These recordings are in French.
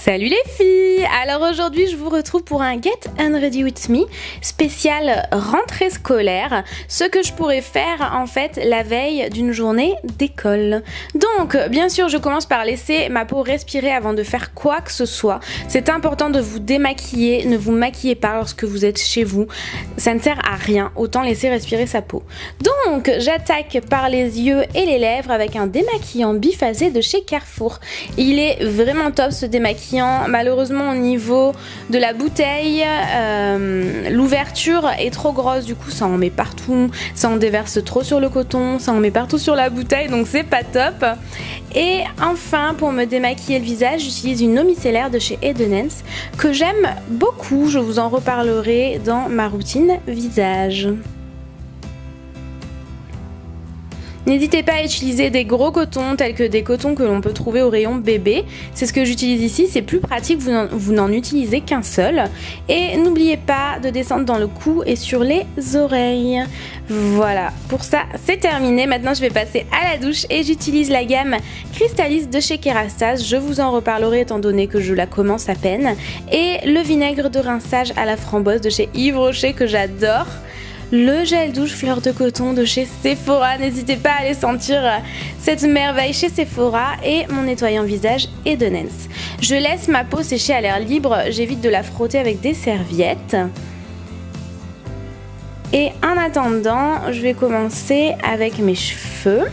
Salut les filles! Alors aujourd'hui je vous retrouve pour un Get Unready With Me spécial rentrée scolaire, ce que je pourrais faire en fait la veille d'une journée d'école. Donc bien sûr je commence par laisser ma peau respirer avant de faire quoi que ce soit. C'est important de vous démaquiller, ne vous maquillez pas lorsque vous êtes chez vous, ça ne sert à rien, autant laisser respirer sa peau. Donc j'attaque par les yeux et les lèvres avec un démaquillant biphasé de chez Carrefour. Il est vraiment top ce démaquillant. Malheureusement au niveau de la bouteille, l'ouverture est trop grosse, du coup ça en met partout, ça en déverse trop sur le coton, ça en met partout sur la bouteille, donc c'est pas top. Et enfin pour me démaquiller le visage, j'utilise une eau micellaire de chez Edenens que j'aime beaucoup, je vous en reparlerai dans ma routine visage. N'hésitez pas à utiliser des gros cotons tels que des cotons que l'on peut trouver au rayon bébé. C'est ce que j'utilise ici, c'est plus pratique, vous n'en utilisez qu'un seul. Et n'oubliez pas de descendre dans le cou et sur les oreilles. Voilà, pour ça c'est terminé. Maintenant je vais passer à la douche et j'utilise la gamme Crystallis de chez Kerastase. Je vous en reparlerai étant donné que je la commence à peine. Et le vinaigre de rinçage à la framboise de chez Yves Rocher que j'adore. Le gel douche fleur de coton de chez Sephora, n'hésitez pas à aller sentir cette merveille chez Sephora, et mon nettoyant visage Edenens. Je laisse ma peau sécher à l'air libre, j'évite de la frotter avec des serviettes. Et en attendant, je vais commencer avec mes cheveux.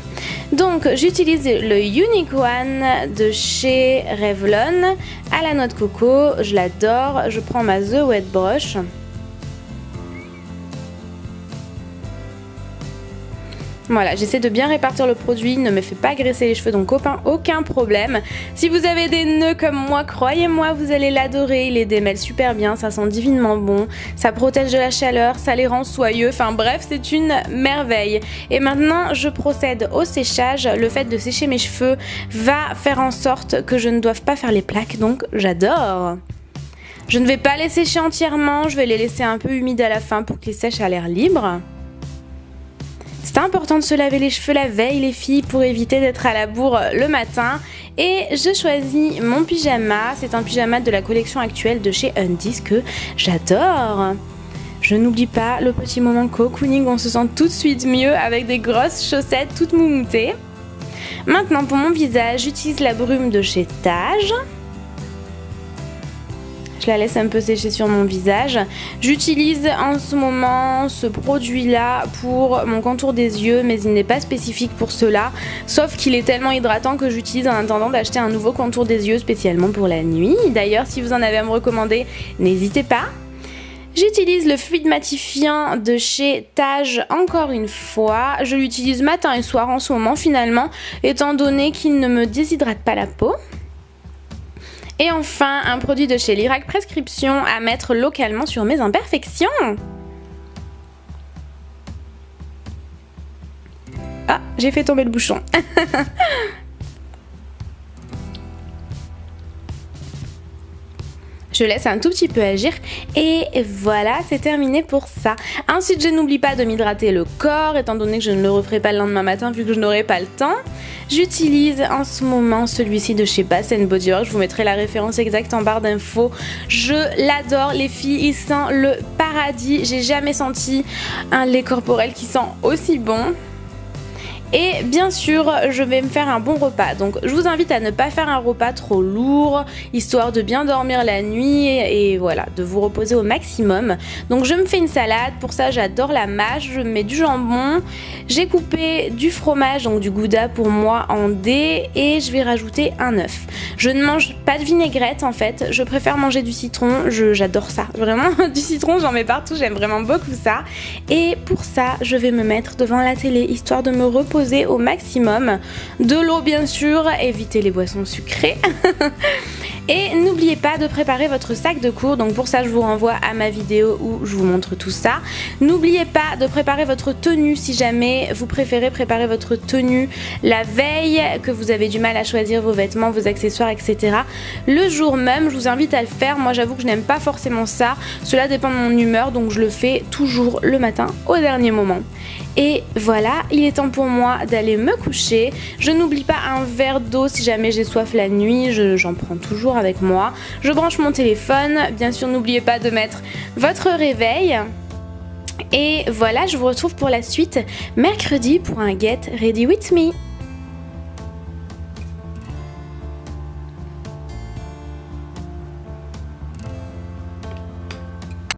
Donc j'utilise le Unique One de chez Revlon à la noix de coco, je l'adore. Je prends ma The Wet Brush. Voilà, j'essaie de bien répartir le produit, il ne me fait pas graisser les cheveux, donc aucun problème. Si vous avez des nœuds comme moi, croyez-moi, vous allez l'adorer, il les démêle super bien, ça sent divinement bon, ça protège de la chaleur, ça les rend soyeux, enfin bref, c'est une merveille. Et maintenant, je procède au séchage. Le fait de sécher mes cheveux va faire en sorte que je ne doive pas faire les plaques, donc j'adore. Je ne vais pas les sécher entièrement, je vais les laisser un peu humides à la fin pour qu'ils sèchent à l'air libre. C'est important de se laver les cheveux la veille les filles pour éviter d'être à la bourre le matin. Et je choisis mon pyjama, c'est un pyjama de la collection actuelle de chez Undies que j'adore. Je n'oublie pas le petit moment cocooning, on se sent tout de suite mieux avec des grosses chaussettes toutes moumoutées. Maintenant pour mon visage, j'utilise la brume de chez Tage. Je la laisse un peu sécher sur mon visage. J'utilise en ce moment ce produit là pour mon contour des yeux, mais il n'est pas spécifique pour cela, sauf qu'il est tellement hydratant que j'utilise en attendant d'acheter un nouveau contour des yeux spécialement pour la nuit. D'ailleurs si vous en avez à me recommander, n'hésitez pas. J'utilise le fluide matifiant de chez Tage encore une fois. Je l'utilise matin et soir en ce moment finalement, étant donné qu'il ne me déshydrate pas la peau. Et enfin, un produit de chez Lirac Prescription à mettre localement sur mes imperfections. Ah, j'ai fait tomber le bouchon. Je laisse un tout petit peu agir et voilà, c'est terminé pour ça. Ensuite, je n'oublie pas de m'hydrater le corps, étant donné que je ne le referai pas le lendemain matin vu que je n'aurai pas le temps. J'utilise en ce moment celui-ci de chez Bath & Body Works, je vous mettrai la référence exacte en barre d'infos. Je l'adore les filles, il sent le paradis, j'ai jamais senti un lait corporel qui sent aussi bon. Et bien sûr, je vais me faire un bon repas. Donc je vous invite à ne pas faire un repas trop lourd, histoire de bien dormir la nuit et voilà, de vous reposer au maximum. Donc je me fais une salade, pour ça j'adore la mâche, je mets du jambon, j'ai coupé du fromage, donc du gouda pour moi en dés, et je vais rajouter un œuf. Je ne mange pas de vinaigrette en fait, je préfère manger du citron, j'adore ça. Vraiment, du citron j'en mets partout, j'aime vraiment beaucoup ça. Et pour ça, je vais me mettre devant la télé, histoire de me reposer au maximum. De l'eau bien sûr, évitez les boissons sucrées. Et n'oubliez pas de préparer votre sac de cours, donc pour ça je vous renvoie à ma vidéo où je vous montre tout ça. N'oubliez pas de préparer votre tenue si jamais vous préférez préparer votre tenue la veille, que vous avez du mal à choisir vos vêtements, vos accessoires, etc. Le jour même, je vous invite à le faire. Moi j'avoue que je n'aime pas forcément ça, cela dépend de mon humeur, donc je le fais toujours le matin au dernier moment. Et voilà, il est temps pour moi d'aller me coucher. Je n'oublie pas un verre d'eau si jamais j'ai soif la nuit, j'en prends toujours avec moi. Je branche mon téléphone, bien sûr n'oubliez pas de mettre votre réveil. Et voilà, je vous retrouve pour la suite mercredi pour un Get Ready With Me.